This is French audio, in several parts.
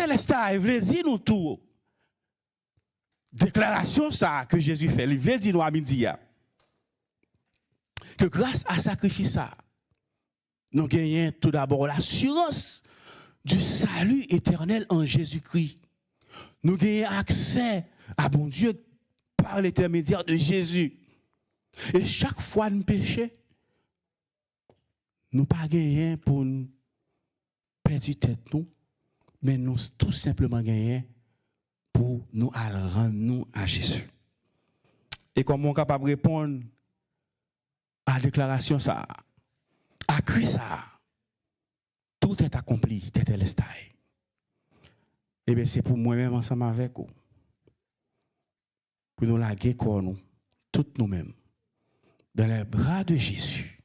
Tetelestai, il veut dire nous tout. Déclaration ça que Jésus fait, il veut dire nous à midi. Que grâce à sacrifice ça, nous gagnons tout d'abord l'assurance du salut éternel en Jésus-Christ. Nous gagnons accès à bon Dieu par l'intermédiaire de Jésus. Et chaque fois nous péchons, nous pas gagnons pour nous perdre tête nous, mais nous tout simplement gagnons pour nous rendre nous à Jésus. Et comment on est capable de répondre à la déclaration ça, à Christ ça, tout est accompli, Tetelestai. Eh bien, c'est pour moi-même ensemble avec vous, pour nous laguer quoi nous, toutes nous-mêmes, dans les bras de Jésus.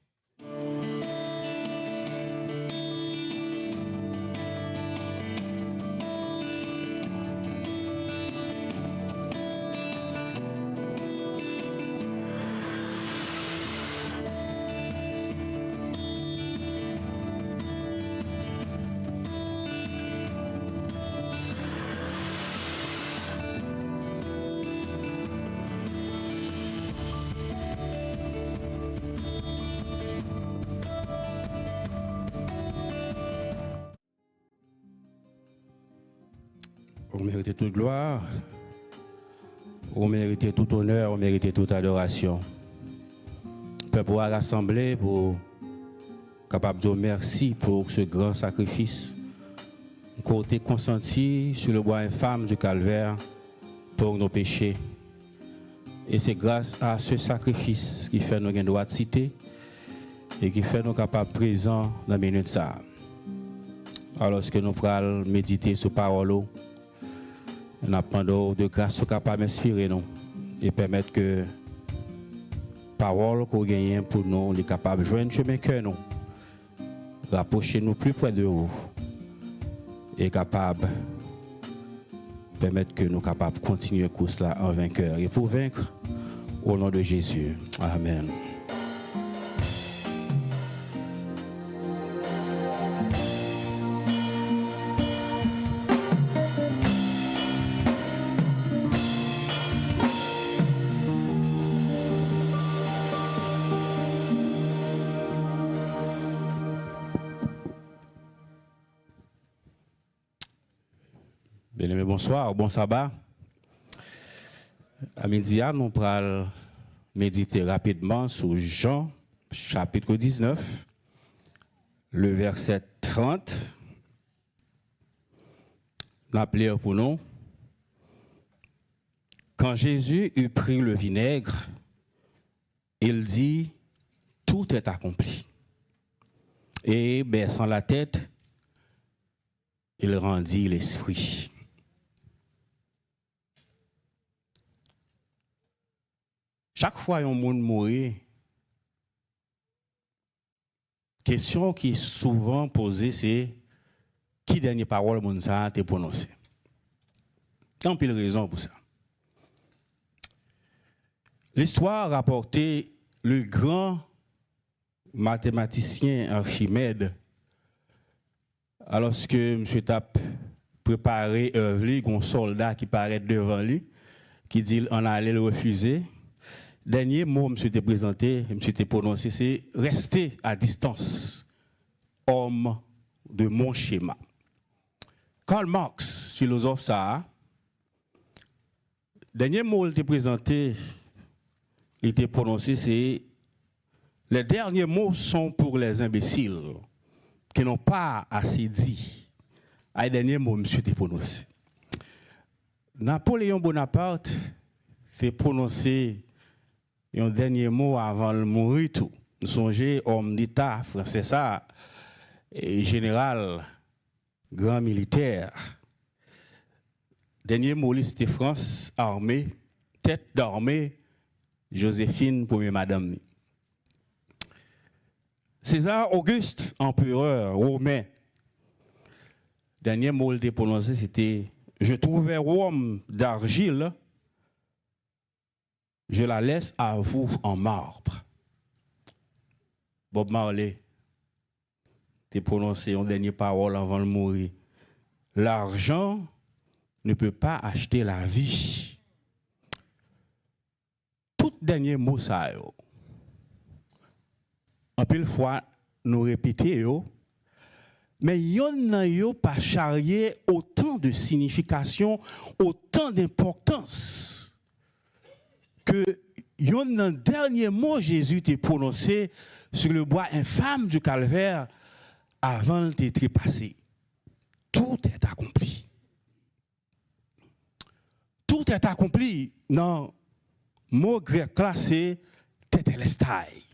Vous méritez toute gloire, vous méritez tout honneur, vous méritez toute adoration. Peuple à rassembler pour capable de dire merci pour ce grand sacrifice. Côté consenti sur le bois infâme du calvaire pour nos péchés. Et c'est grâce à ce sacrifice qui fait nous gagner droit de citer et qui fait nous capables présents dans la minute ça. Alors que nous pourrons méditer sur parole. Nous apprenons de grâce capable d'inspirer nous et permettre que parole qu'on gagne pour nous, les capables de joindre chemin que nous, rapprocher nous plus près de vous et capable permettre que nous capables de continuer le course là en vainqueur et pour vaincre au nom de Jésus. Amen. Bien-aimés, bonsoir, bon sabbat. À midi, nous allons méditer rapidement sur Jean, chapitre 19, le verset 30. La prière pour nous. Quand Jésus eut pris le vinaigre, il dit, tout est accompli. Et baissant la tête, il rendit l'esprit. Chaque fois un monde mourit, question qui est souvent posée, c'est qui dernière parole monde ça a été prononcée. Tant pis de raison pour ça. L'histoire rapportait le grand mathématicien Archimède, alors que M. Tap préparé un soldat qui paraît devant lui, qui dit on allait le refuser. Dernier mot, M. te présenté, M. te prononcé, c'est rester à distance, homme de mon schéma. Karl Marx, philosophe ça, dernier mot qu'il te présenté, il te prononcé, c'est les derniers mots sont pour les imbéciles qui n'ont pas assez dit. Les derniers mots, M. te prononcé. Napoléon Bonaparte fait prononcer un dernier mot avant de mourir tout. Nous songez, homme d'État français ça, et général, grand militaire. Dernier mot, c'était France, armée, tête d'armée, Joséphine, première madame. César Auguste, empereur romain. Dernier mot, il était prononcé, c'était je trouvais Rome d'argile. Je la laisse à vous en marbre. Bob Marley, t'es prononcé une dernière parole avant de mourir. l'argent ne peut pas acheter la vie. Tout dernier mot ça, en pile fois, nous répétons, mais yon nan yo pas charrié autant de signification, autant d'importance que yon nan dernier mot Jésus t'a prononcé sur le bois infâme du calvaire avant de trépasser. Tout est accompli. Tout est accompli dans le mot grec classé tetelestai.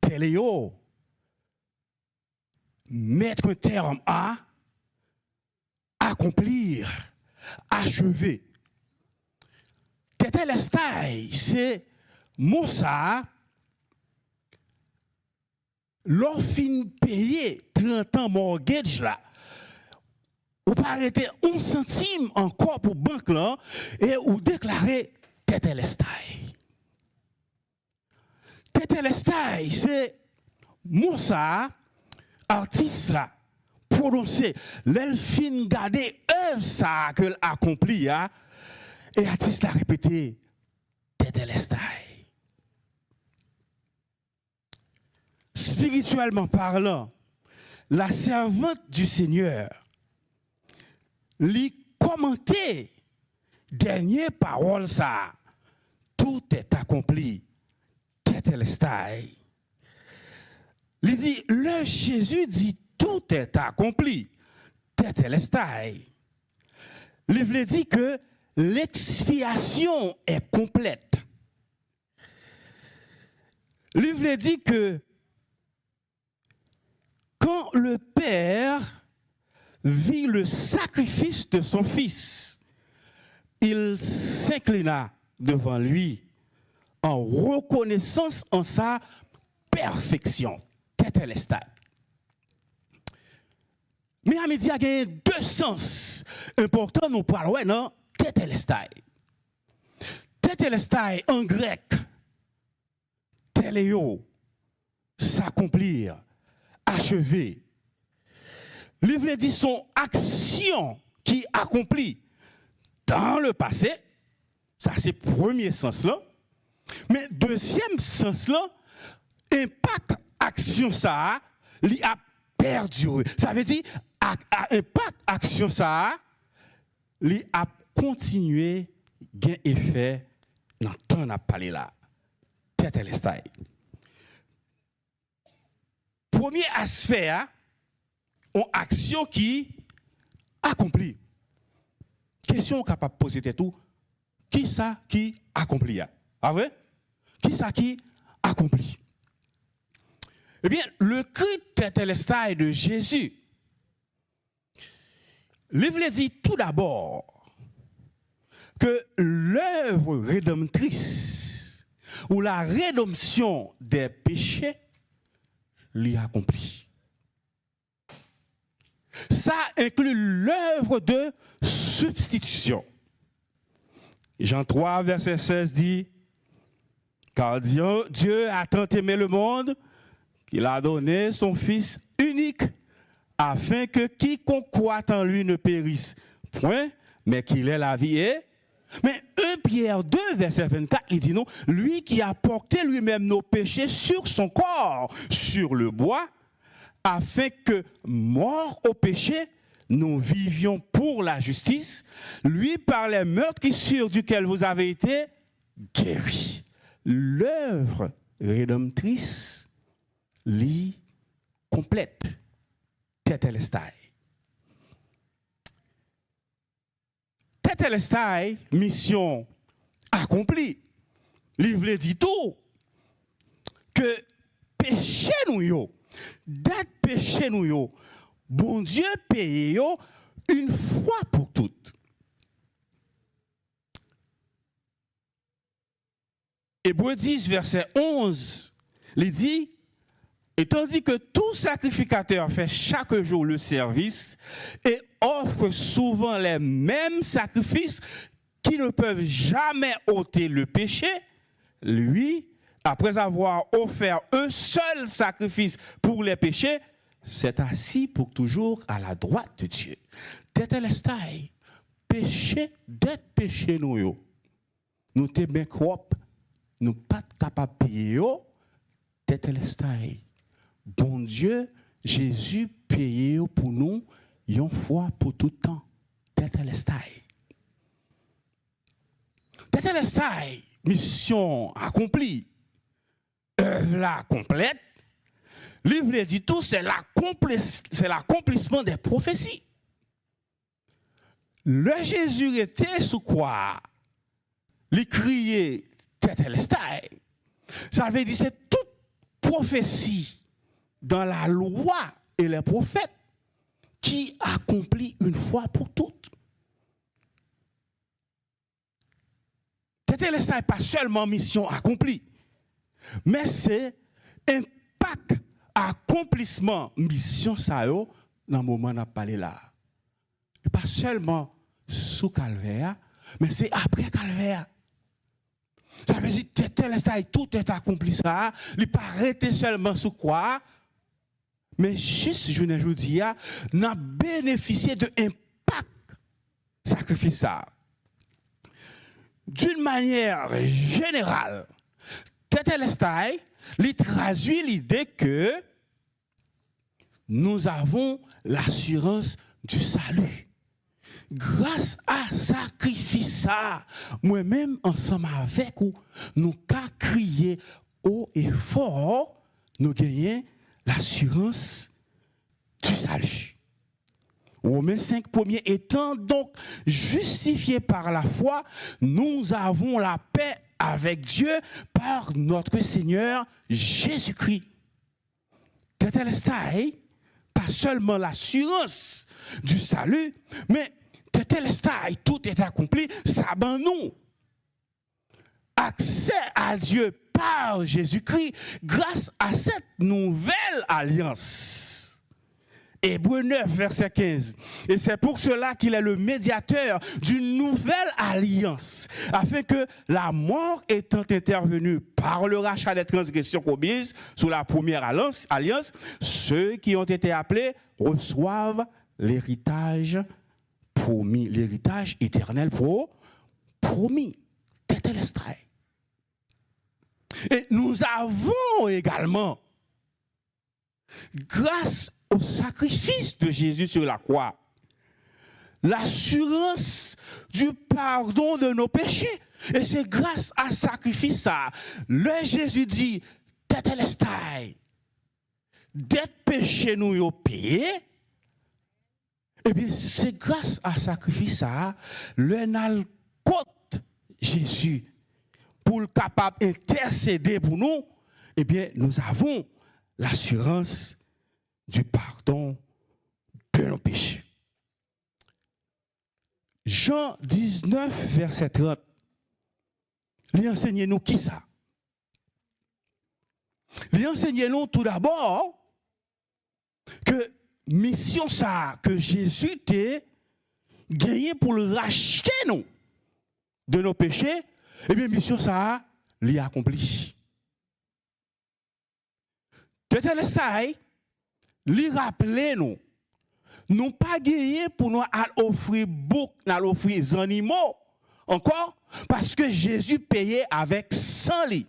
Téléo, mettre un terme à, accomplir, achever. Tetelestai, c'est mot ça, l'offre payé 30 ans mortgage là, ou pas arrêter 1 centime encore pour banque là, et ou déclarer tetelestai. Tetelestai, c'est Moussa, artiste là, prononcé, l'elfine garder œuvre ça qu'elle accomplit, et artiste l'a répété, tetelestai. Spirituellement parlant, la servante du Seigneur, lui commenter dernière parole ça, tout est accompli. Tetelestai. Il dit, le Jésus dit tout est accompli. Tetelestai. Il veut dire que l'expiation est complète. Il veut dire que quand le Père vit le sacrifice de son Fils, il s'inclina devant lui en reconnaissance en sa perfection. Tetelestai. Mais à midi, il y a 2 sens importants, nous parlons, non? Tetelestai. Tetelestai en grec, téléo, s'accomplir, achever. Il veut dire son action qui accomplit dans le passé. Ça, c'est le premier sens là. Mais deuxième sens là, impact action ça, il a perduré. Ça veut dire impact action ça, il a continué gain effet dans le temps n'a parlé là. Tetelestai. Premier aspect, une action qui accomplit. Question capable de poser tout. Qui ça qui accomplit? Ah ouais? Qui ça qui accomplit? Eh bien, le cri tetelestai de Jésus, il dit tout d'abord que l'œuvre rédemptrice ou la rédemption des péchés l'y accomplit. Ça inclut l'œuvre de substitution. Jean 3, verset 16 dit, car Dieu a tant aimé le monde qu'il a donné son Fils unique afin que quiconque croit en lui ne périsse point, mais qu'il ait la vie. Mais 1 Pierre 2, verset 24, il dit non, lui qui a porté lui-même nos péchés sur son corps, sur le bois, afin que, mort au péché, nous vivions pour la justice, lui par les meurtrissures duquel vous avez été guéris. L'œuvre rédemptrice lit complète. Tetelestai. Tetelestai, mission accomplie. Livre dit tout que péché nous yo, date péché nous yo, bon Dieu paye yo une fois pour toutes. Hébreux 10, verset 11, il dit, et tandis que tout sacrificateur fait chaque jour le service et offre souvent les mêmes sacrifices qui ne peuvent jamais ôter le péché, lui, après avoir offert un seul sacrifice pour les péchés, s'est assis pour toujours à la droite de Dieu. Tétélestai, péché, d'être péché nous yo. Nous te bien crop, nous pas capable de payer yo. Tétélestai. Bon Dieu, Jésus payé pour nous une fois pour tout temps. Tétélestai. Tétélestai, mission accomplie. Œuvre là complète. Livre dit tout, c'est l'accomplissement des prophéties. Le Jésus était sous quoi? Il criait Tétélestai. Ça veut dire c'est toute prophétie dans la loi et les prophètes qui accomplit une fois pour toutes. Tétélestai n'est pas seulement mission accomplie, mais c'est impact, accomplissement, mission ça yo dans le moment où on a parlé là. Et pas seulement sous calvaire, mais c'est après calvaire. Ça veut dire que Tétélestai, tout est accompli ça. Il n'est pas arrêté seulement sous quoi, mais juste, je ne vous dis, on a bénéficié de impact sacrifice ça. D'une manière générale, Tétélestai, il traduit l'idée que nous avons l'assurance du salut. Grâce à sacrifice ça, moi-même ensemble avec vous, nous qu'à crier haut et fort, nous gagnons l'assurance du salut. Romains 5 premiers étant donc justifiés par la foi, nous avons la paix avec Dieu par notre Seigneur Jésus-Christ. Tétélestai, pas seulement l'assurance du salut, mais Tétélestai, tout est accompli, ça ben nous. Accès à Dieu par Jésus-Christ grâce à cette nouvelle alliance. Hébreux 9, verset 15. Et c'est pour cela qu'il est le médiateur d'une nouvelle alliance, afin que la mort étant intervenue par le rachat des transgressions commises sous la première alliance, ceux qui ont été appelés reçoivent l'héritage promis, l'héritage éternel promis. Tétélestai. Et nous avons également, grâce au sacrifice de Jésus sur la croix, l'assurance du pardon de nos péchés. Et c'est grâce à ce sacrifice ça, le Jésus dit, Tétélestai, d'être péché nous y payé. Eh bien, c'est grâce à ce sacrifice ça, le nal côte Jésus pour le capable d'intercéder pour nous. Eh bien, nous avons l'assurance du pardon de nos péchés. Jean 19, verset 30. Il enseigne nous qui ça? Il enseigne nous tout d'abord que mission ça que Jésus t'a gagné pour le racheter nous de nos péchés, eh bien mission ça l'y accompli. Tétélestai, lui rappeler nous, nous pas gagné pour nous offrir beaucoup, nous offrir des animaux encore, parce que Jésus payait avec 100 lits.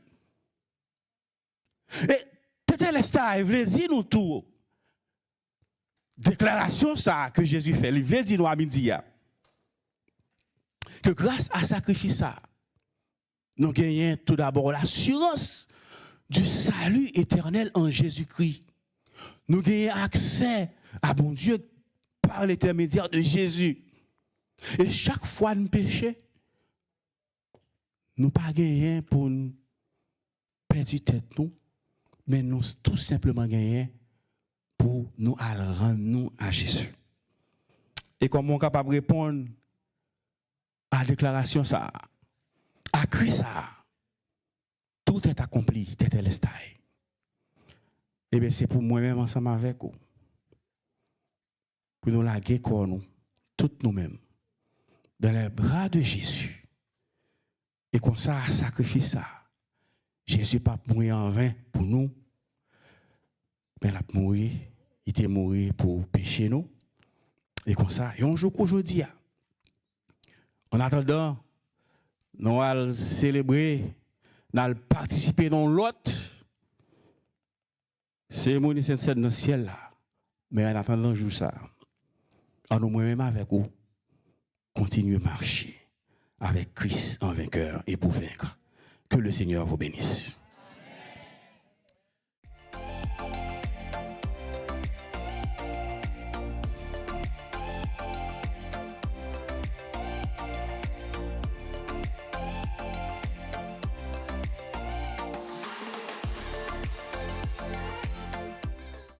Et Tétélestai, il veut dire nous tout. Déclaration ça que Jésus fait, il veut dire nous à midi que grâce à sacrifice ça, nous gagnons tout d'abord l'assurance du salut éternel en Jésus-Christ. Nous gagnons accès à bon Dieu par l'intermédiaire de Jésus. Et chaque fois nous péchons, nous pas gagnons pour nous perdre tête nous, mais nous tout simplement gagnons pour nous rendre nous à Jésus. Et comment on est capable de répondre à la déclaration ça, à Christ ça, tout est accompli, Tétélestai. Eh bien, c'est pour moi-même ensemble avec vous. Pour nous laguer quoi nous, toutes nous-mêmes, dans les bras de Jésus. Et comme ça, sacrifice ça. Jésus pas mourir en vain pour nous, mais il a mouru il était mort pour pécher nous. Et comme ça, et on joue qu'aujourd'hui. En attendant, nous allons célébrer, nous allons participer dans l'autre cérémonie Sainte-Seine dans le ciel là. Mais en attendant, jour ça, en nous même avec vous, continuez à marcher avec Christ en vainqueur et pour vaincre. Que le Seigneur vous bénisse.